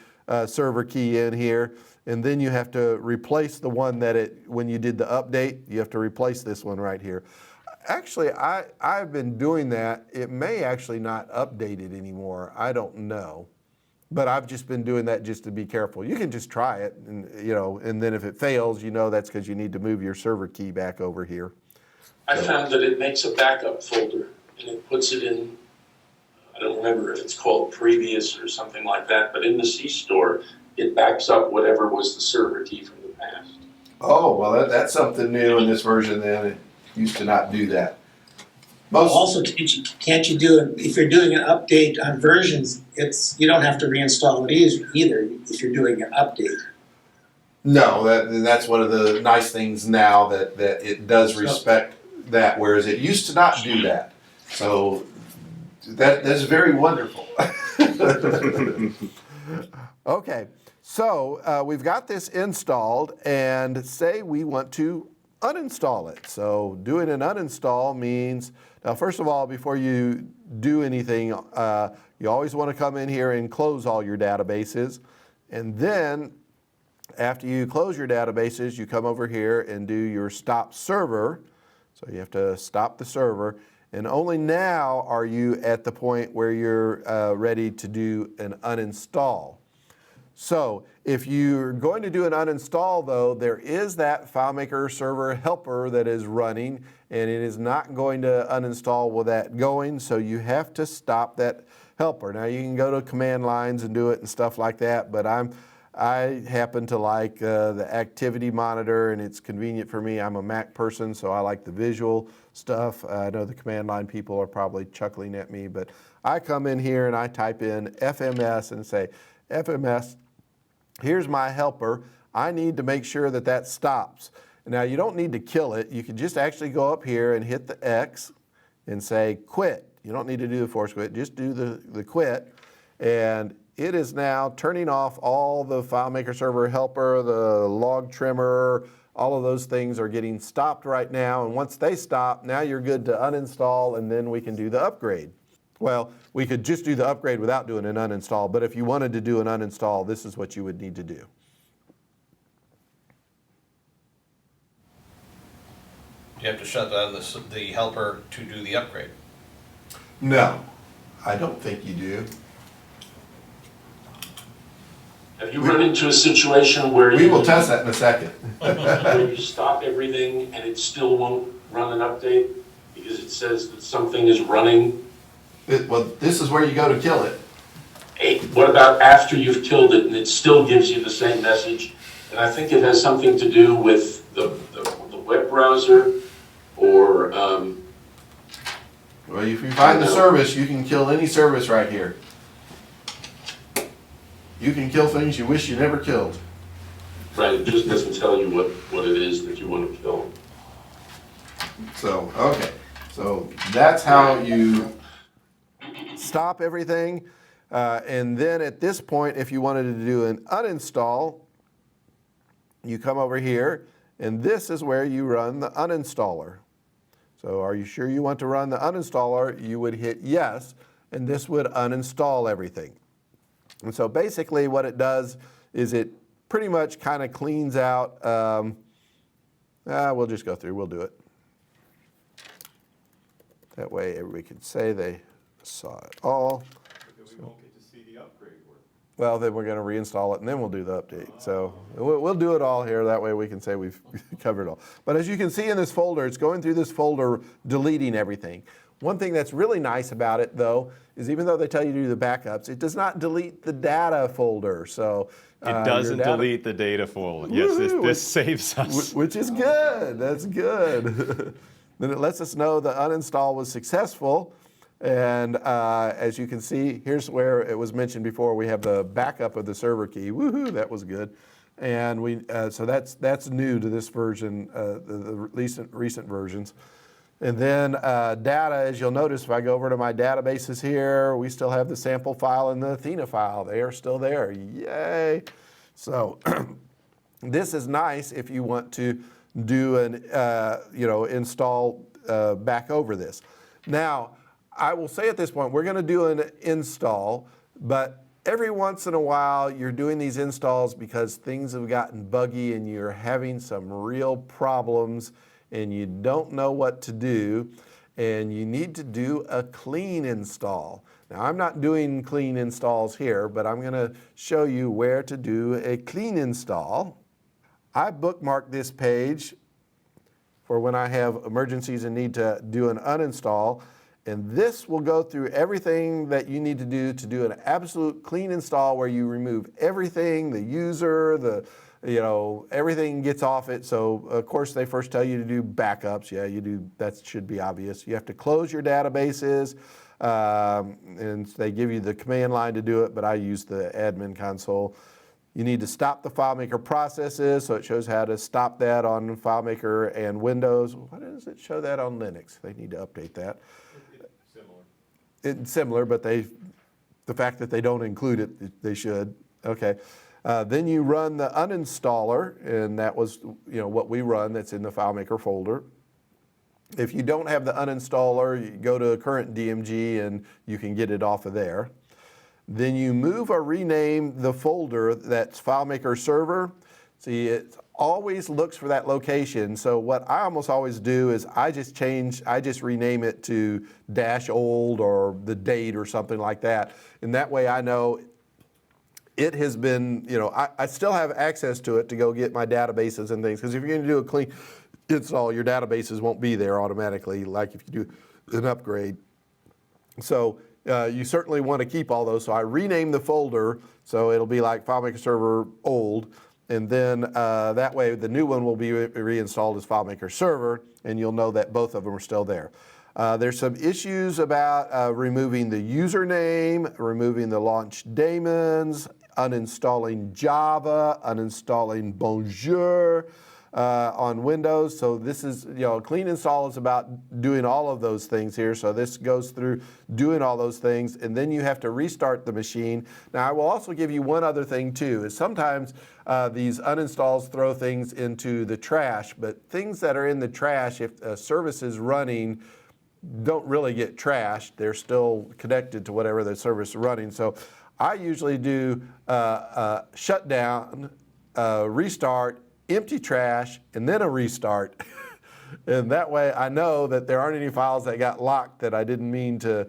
server key in here, and then you have to replace the one that when you did the update, you have to replace this one right here. Actually, I've been doing that. It may actually not update it anymore. I don't know. But I've just been doing that just to be careful. You can just try it, and and then if it fails, that's because you need to move your server key back over here. I found that it makes a backup folder, and it puts it in, I don't remember if it's called previous or something like that, but in the C store, it backs up whatever was the server key from the past. Oh, well, that's something new in this version then. It used to not do that. Also, can't you do it, if you're doing an update on versions, you don't have to reinstall it either if you're doing an update. No, that's one of the nice things now that it does respect that, whereas it used to not do that. So that's very wonderful. Okay, so we've got this installed, and say we want to uninstall it. So doing an uninstall means, now first of all, before you do anything, you always want to come in here and close all your databases. And then after you close your databases, you come over here and do your stop server. So you have to stop the server. And only now are you at the point where you're ready to do an uninstall. So if you're going to do an uninstall though, there is that FileMaker Server helper that is running, and it is not going to uninstall with that going, so you have to stop that helper. Now you can go to command lines and do it and stuff like that, but I happen to like the activity monitor, and it's convenient for me. I'm a Mac person, so I like the visual stuff. I know the command line people are probably chuckling at me, but I come in here and I type in FMS and say, FMS, here's my helper. I need to make sure that that stops. Now you don't need to kill it. You can just actually go up here and hit the X and say quit. You don't need to do the force quit, just do the quit. And it is now turning off all the FileMaker Server helper, the log trimmer, all of those things are getting stopped right now. And once they stop, now you're good to uninstall, and then we can do the upgrade. Well, we could just do the upgrade without doing an uninstall, but if you wanted to do an uninstall, this is what you would need to do. You have to shut down the helper to do the upgrade. No, I don't think you do. Have you run into a situation where We will test that in a second. where you stop everything and it still won't run an update because it says that something is running? Well, this is where you go to kill it. Hey, what about after you've killed it and it still gives you the same message? And I think it has something to do with the web browser or Well, if you find the service, you can kill any service right here. You can kill things you wish you never killed. right, it just doesn't tell you what it is that you want to kill. So, okay. So that's how you stop everything. And then at this point, if you wanted to do an uninstall, you come over here, and this is where you run the uninstaller. So are you sure you want to run the uninstaller? You would hit yes, and this would uninstall everything. And so basically what it does is it pretty much kind of cleans out, we'll just go through, we'll do it. That way everybody can say they saw it all. But then we won't get to see the upgrade work. Well, then we're going to reinstall it, and then we'll do the update. So we'll do it all here. That way we can say we've covered it all. But as you can see in this folder, it's going through this folder, deleting everything. One thing that's really nice about it, though, is even though they tell you to do the backups, it does not delete the data folder. So It doesn't delete the data folder. Yes, this saves us. Which is good. That's good. Then it lets us know the uninstall was successful. And as you can see, here's where it was mentioned before. We have the backup of the server key. Woohoo, that was good. And so that's new to this version, the recent versions. And then data, as you'll notice, if I go over to my databases here, we still have the sample file and the Athena file. They are still there. Yay! So this is nice if you want to do an install back over this. Now, I will say at this point, we're going to do an install, but every once in a while you're doing these installs because things have gotten buggy and you're having some real problems and you don't know what to do, and you need to do a clean install. Now, I'm not doing clean installs here, but I'm going to show you where to do a clean install. I bookmarked this page for when I have emergencies and need to do an uninstall. And this will go through everything that you need to do an absolute clean install where you remove everything, the user, everything gets off it. So of course they first tell you to do backups. Yeah, you do. That should be obvious. You have to close your databases, and they give you the command line to do it, but I use the admin console. You need to stop the FileMaker processes, so it shows how to stop that on FileMaker and Windows. Why does it show that on Linux? They need to update that. It's similar, but the fact that they don't include it, they should. Okay. Then you run the uninstaller, and that was what we run. That's in the FileMaker folder. If you don't have the uninstaller, you go to a current DMG and you can get it off of there. Then you move or rename the folder that's FileMaker Server. See, it's always looks for that location. So what I almost always do is I just rename it to -old or the date or something like that. And that way I know it has been, I still have access to it to go get my databases and things. Because if you're going to do a clean install, your databases won't be there automatically like if you do an upgrade. So you certainly want to keep all those. So I rename the folder so it'll be like FileMaker Server old. And then that way the new one will be reinstalled as FileMaker Server, and you'll know that both of them are still there. There's some issues about removing the username, removing the launch daemons, uninstalling Java, uninstalling Bonjour on Windows. So this is, a clean install is about doing all of those things here. So this goes through doing all those things, and then you have to restart the machine. Now I will also give you one other thing too, is sometimes these uninstalls throw things into the trash, but things that are in the trash, if a service is running, don't really get trashed. They're still connected to whatever the service is running. So I usually do shutdown, restart, empty trash, and then a restart. And that way I know that there aren't any files that got locked that I didn't mean to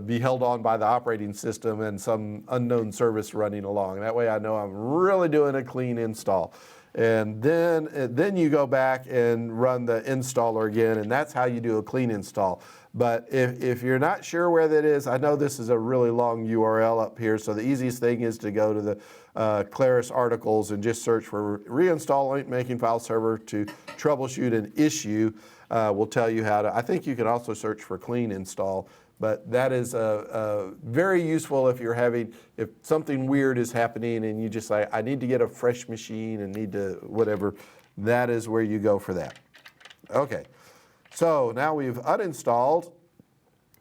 be held on by the operating system and some unknown service running along. That way I know I'm really doing a clean install. And then you go back and run the installer again, and that's how you do a clean install. But if you're not sure where that is, I know this is a really long URL up here, so the easiest thing is to go to the Claris articles and just search for reinstall making file server to troubleshoot an issue. We'll tell you how to. I think you can also search for clean install. But that is very useful if if something weird is happening and you just say, I need to get a fresh machine and need to whatever. That is where you go for that. Okay, so now we've uninstalled.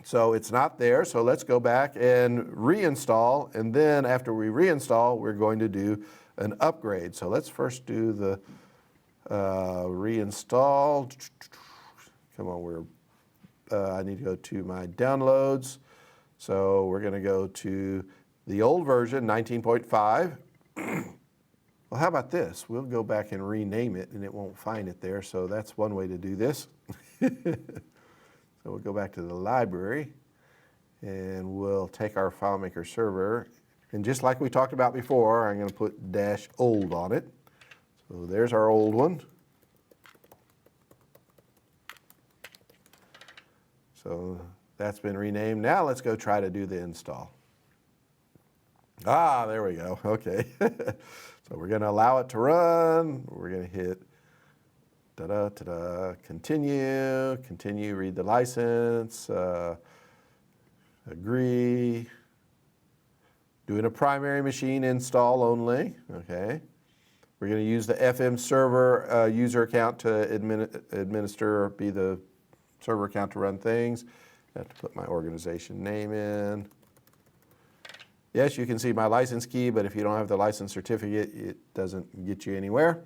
So it's not there. So let's go back and reinstall. And then after we reinstall, we're going to do an upgrade. So let's first do the reinstall. Come on, I need to go to my downloads. So we're going to go to the old version, 19.5. Well, how about this? We'll go back and rename it, and it won't find it there. So that's one way to do this. So we'll go back to the library, and we'll take our FileMaker Server. And just like we talked about before, I'm going to put -old on it. So there's our old one. So that's been renamed. Now let's go try to do the install. Ah, there we go. Okay. So we're going to allow it to run. We're going to hit continue, read the license, agree, doing a primary machine install only. Okay. We're going to use the FM server user account to administer or be the server account to run things. I have to put my organization name in. Yes, you can see my license key, but if you don't have the license certificate, it doesn't get you anywhere.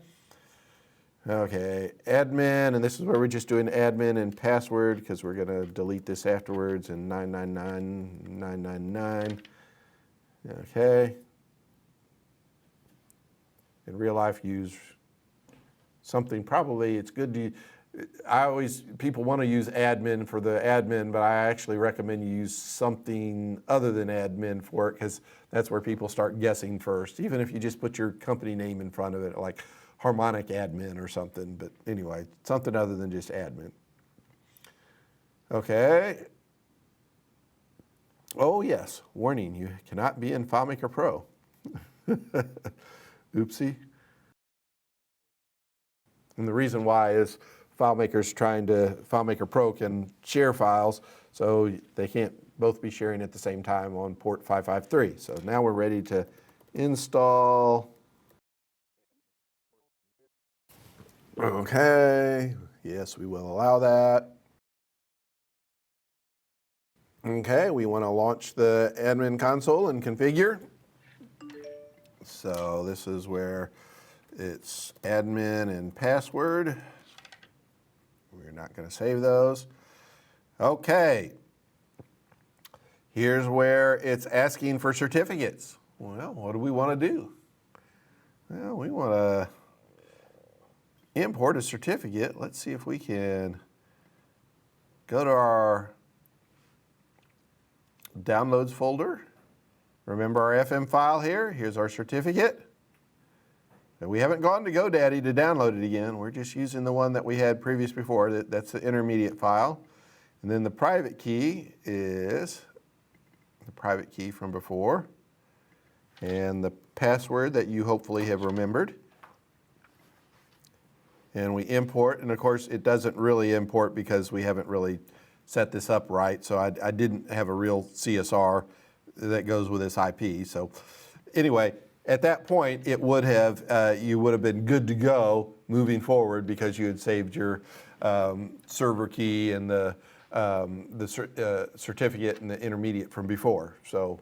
Okay, admin, and this is where we're just doing admin and password because we're going to delete this afterwards, and 999. Okay. In real life, use something, probably it's good to, people want to use admin for the admin, but I actually recommend you use something other than admin for it because that's where people start guessing first, even if you just put your company name in front of it, like Harmonic Admin or something. But anyway, something other than just admin. Okay. Oh yes, warning, you cannot be in FileMaker Pro. Oopsie. And the reason why is FileMaker Pro can share files, so they can't both be sharing at the same time on port 553. So now we're ready to install. Okay, yes, we will allow that. Okay, we want to launch the admin console and configure. So this is where it's admin and password. We're not going to save those. Okay. Here's where it's asking for certificates. Well, what do we want to do? Well, we want to import a certificate. Let's see if we can go to our downloads folder. Remember our FM file here? Here's our certificate. And we haven't gone to GoDaddy to download it again. We're just using the one that we had previous before. That's the intermediate file. And then the private key is the private key from before. And the password that you hopefully have remembered. And we import, and of course it doesn't really import because we haven't really set this up right. So I didn't have a real CSR that goes with this IP. So anyway, at that point it would have, you would have been good to go moving forward because you had saved your server key and the certificate and the intermediate from before. So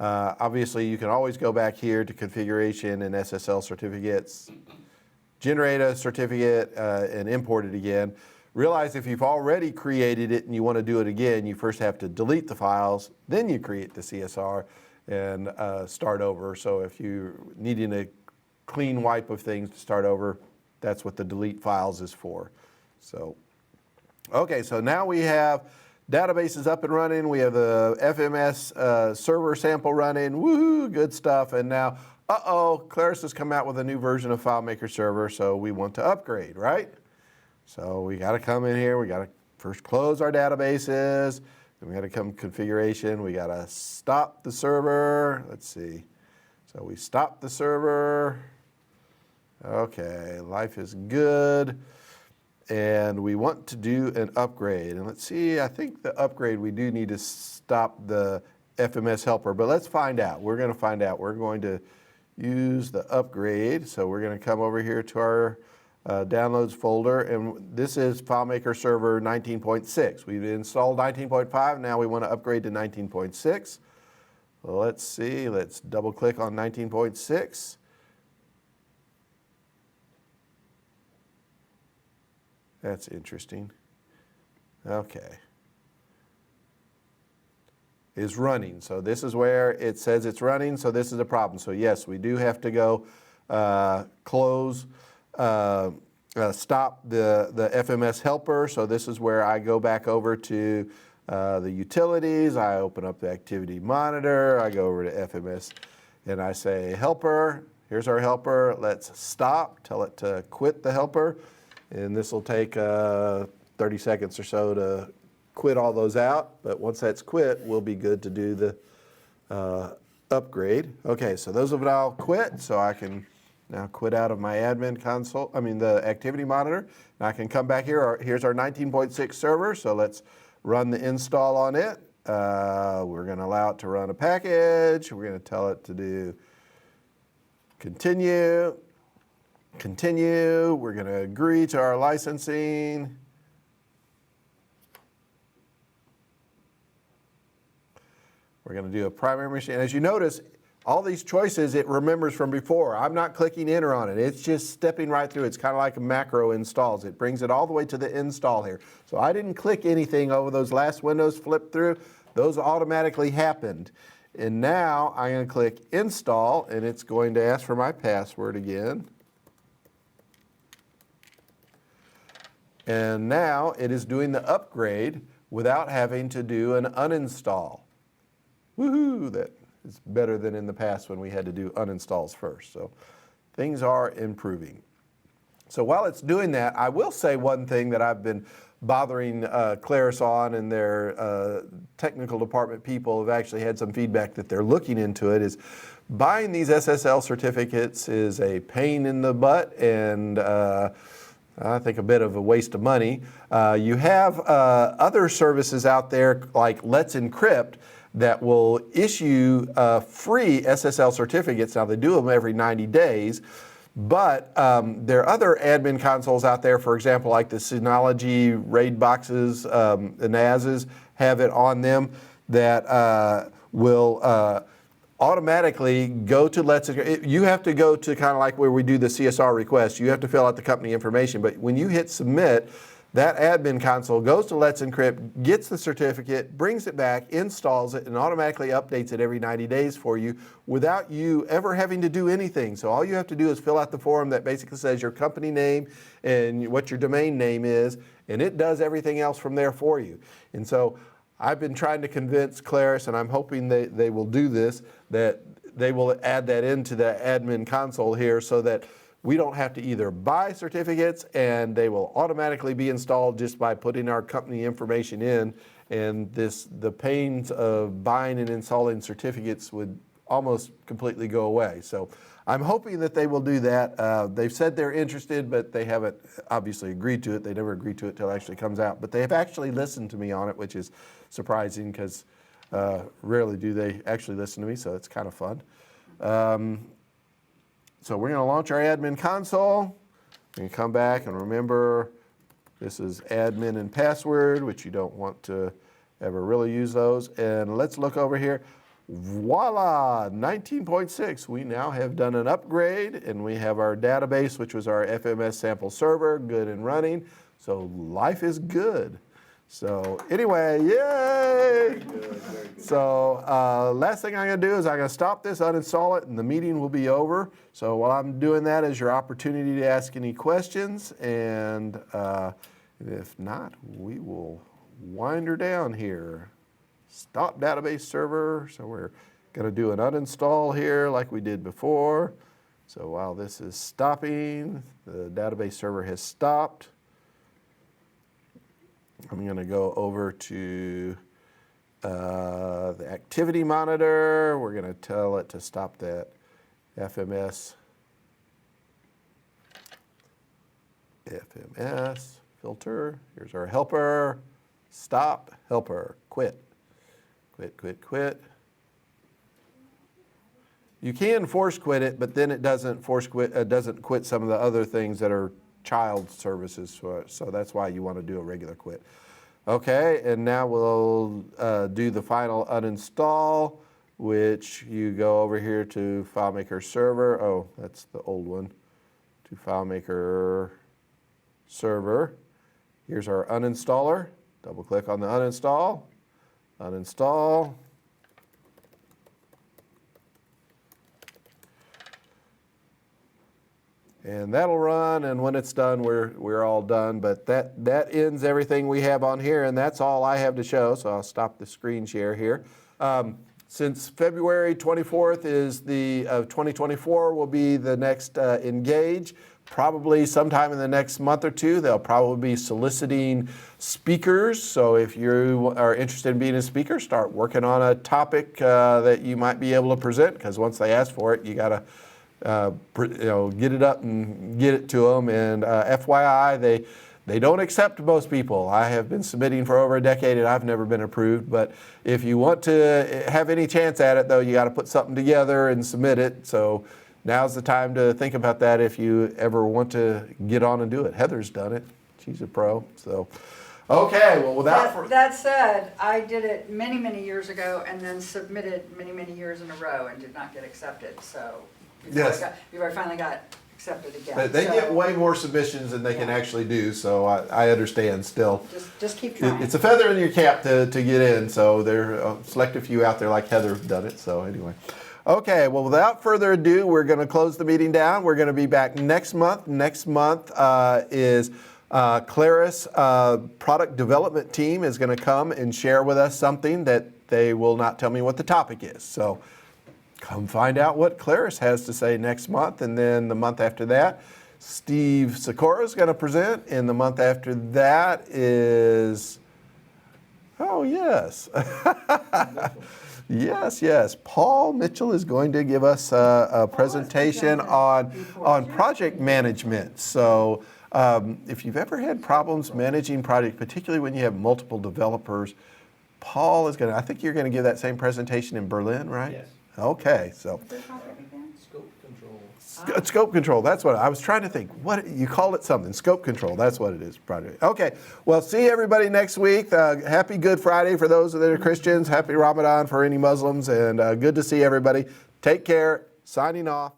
obviously you can always go back here to configuration and SSL certificates, generate a certificate and import it again. Realize if you've already created it and you want to do it again, you first have to delete the files, then you create the CSR and start over. So if you're needing a clean wipe of things to start over, that's what the delete files is for. So, okay, so now we have databases up and running. We have the FMS server sample running. Woohoo, good stuff. And now, Claris has come out with a new version of FileMaker Server, so we want to upgrade, right? So we got to come in here. We got to first close our databases. Then we got to come configuration. We got to stop the server. Let's see. So we stop the server. Okay, life is good. And we want to do an upgrade. And let's see, I think the upgrade, we do need to stop the FMS helper, but let's find out. We're going to find out. We're going to use the upgrade. So we're going to come over here to our downloads folder, and this is FileMaker Server 19.6. We've installed 19.5, now we want to upgrade to 19.6. Let's see, let's double click on 19.6. That's interesting. Okay. Is running. So this is where it says it's running, so this is a problem. So yes, we do have to go close, stop the FMS helper. So this is where I go back over to the utilities. I open up the activity monitor. I go over to FMS and I say helper. Here's our helper. Let's stop. Tell it to quit the helper. And this will take 30 seconds or so to quit all those out. But once that's quit, we'll be good to do the upgrade. Okay, so those have now quit. So I can now quit out of my admin console, the activity monitor. Now I can come back here. Here's our 19.6 server. So let's run the install on it. We're going to allow it to run a package. We're going to tell it to do continue. Continue. We're going to agree to our licensing. We're going to do a primary machine. As you notice, all these choices it remembers from before. I'm not clicking enter on it. It's just stepping right through. It's kind of like a macro installs. It brings it all the way to the install here. So I didn't click anything over those last windows flipped through. Those automatically happened. And now I'm going to click install, and it's going to ask for my password again. And now it is doing the upgrade without having to do an uninstall. Woohoo! That is better than in the past when we had to do uninstalls first. So things are improving. So while it's doing that, I will say one thing that I've been bothering Claris on, and their technical department people have actually had some feedback that they're looking into it, is buying these SSL certificates is a pain in the butt and I think a bit of a waste of money. You have other services out there like Let's Encrypt that will issue free SSL certificates. Now they do them every 90 days, but there are other admin consoles out there, for example, like the Synology RAID boxes, the NASs have it on them that will automatically go to Let's Encrypt. You have to go to kind of like where we do the CSR request. You have to fill out the company information, but when you hit submit, that admin console goes to Let's Encrypt, gets the certificate, brings it back, installs it, and automatically updates it every 90 days for you without you ever having to do anything. So all you have to do is fill out the form that basically says your company name and what your domain name is, and it does everything else from there for you. And so I've been trying to convince Claris, and I'm hoping they will do this, that they will add that into the admin console here so that we don't have to either buy certificates, and they will automatically be installed just by putting our company information in, and the pains of buying and installing certificates would almost completely go away. So I'm hoping that they will do that. They've said they're interested, but they haven't obviously agreed to it. They never agreed to it until it actually comes out. But they have actually listened to me on it, which is surprising because rarely do they actually listen to me, so it's kind of fun. So we're going to launch our admin console. We can come back and remember this is admin and password, which you don't want to ever really use those. And let's look over here. Voila, 19.6. We now have done an upgrade, and we have our database, which was our FMS sample server, good and running. So life is good. So anyway, yay! So last thing I'm going to do is I'm going to stop this, uninstall it, and the meeting will be over. So while I'm doing that is your opportunity to ask any questions, and if not, we will wind her down here. Stop database server. So we're going to do an uninstall here like we did before. So while this is stopping, the database server has stopped. I'm going to go over to the activity monitor. We're going to tell it to stop that FMS filter. Here's our helper. Stop, helper, quit. Quit. You can force quit it, but then it doesn't quit some of the other things that are child services, so that's why you want to do a regular quit. Okay, and now we'll do the final uninstall, which you go over here to FileMaker Server. Oh, that's the old one. To FileMaker Server. Here's our uninstaller. Double click on the uninstall. Uninstall. And that'll run, and when it's done, we're all done. But that ends everything we have on here, and that's all I have to show. So I'll stop the screen share here. Since February 24th is of 2024 will be the next Engage. Probably sometime in the next month or two, they'll probably be soliciting speakers. So if you are interested in being a speaker, start working on a topic that you might be able to present, because once they ask for it, you got to get it up and get it to them. And FYI, they don't accept most people. I have been submitting for over a decade, and I've never been approved. But if you want to have any chance at it, though, you got to put something together and submit it. So now's the time to think about that if you ever want to get on and do it. Heather's done it. She's a pro. So, okay, well, That said, I did it many, many years ago and then submitted many, many years in a row and did not get accepted. So before I finally got accepted again. They get way more submissions than they can actually do, so I understand still. Just keep trying. It's a feather in your cap to get in, so there select a few out there like Heather have done it, so anyway. Okay, well, without further ado, we're going to close the meeting down. We're going to be back next month. Next month is Claris product development team is going to come and share with us something that they will not tell me what the topic is. So come find out what Claris has to say next month. And then the month after that, Steve Sikora is going to present. And the month after that is, oh, yes. Yes. Paul Mitchell is going to give us a presentation on project management. So if you've ever had problems managing projects, particularly when you have multiple developers, Paul is going to, I think you're going to give that same presentation in Berlin, right? Yes. Okay, so. Scope control. Scope control, that's what I was trying to think. What you called it something, scope control, that's what it is. Project. Okay, well, see everybody next week. Happy Good Friday for those that are Christians. Happy Ramadan for any Muslims, and good to see everybody. Take care. Signing off.